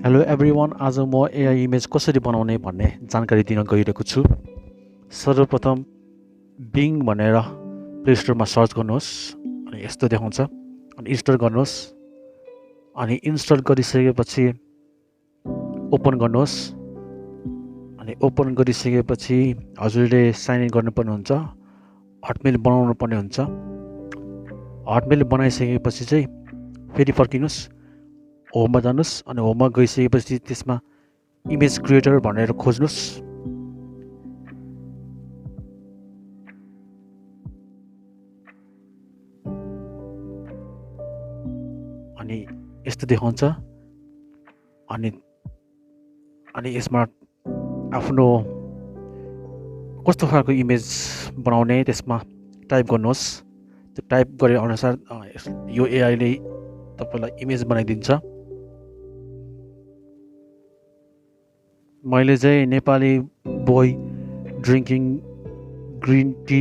Hello everyone, आज म AI image कसरी बनाउने भन्ने जानकारी दिन गइरहेको छु। सर्वप्रथम बिङ भनेर प्ले स्टोरमा सर्च गर्नुहोस् अनि यस्तो देखाउँछ अनि इन्स्टल गर्नुहोस्। अनि इन्स्टल गरिसकेपछि ओपन गर्नुहोस् अनि ओपन गरिसकेपछि हजुरले साइन इन गर्नुपर्ने हुन्छ, हटमेल बनाउनु पर्ने हुन्छ। हटमेल बनाइसकेपछि चाहिँ फेरि फर्किनुहोस्, होममा जानुहोस् अनि होममा गइसकेपछि त्यसमा इमेज क्रिएटर भनेर खोज्नुहोस्। अनि यस्तो देखाउँछ अनि यसमा आफ्नो कस्तो खालको इमेज बनाउने त्यसमा टाइप गर्नुहोस्। त्यो टाइप गरे अनुसार यो एआईले तपाईँलाई इमेज बनाइदिन्छ। मैले चाहिँ Nepali boy drinking green tea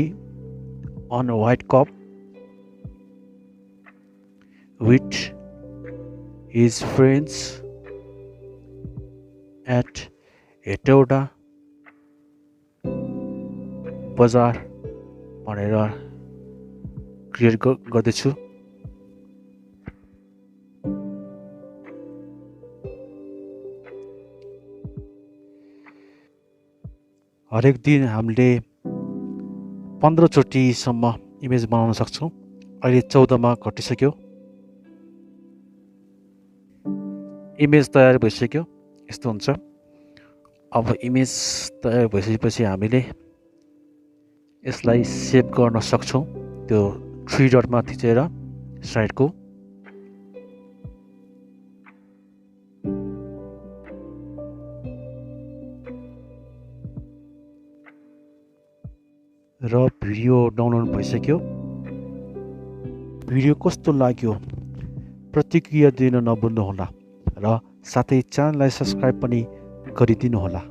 on white cup with his friends at Hetauda बजार भनेर क्रिएट गर्दैछु। हरेक दिन हामीले 15 चोटिसम्म इमेज बनाउन सक्छौँ। अहिले 14मा घटिसक्यो। इमेज तयार भइसक्यो, यस्तो हुन्छ। अब इमेज तयार भइसकेपछि हामीले यसलाई सेभ गर्न सक्छौँ। त्यो 3 डटमा थिचेर साइडको र भिडियो डाउनलोड भइसक्यो। भिडियो कस्तो लाग्यो प्रतिक्रिया दिन नभुल्नुहोला र साथै च्यानललाई सब्स्क्राइब पनि गरिदिनुहोला।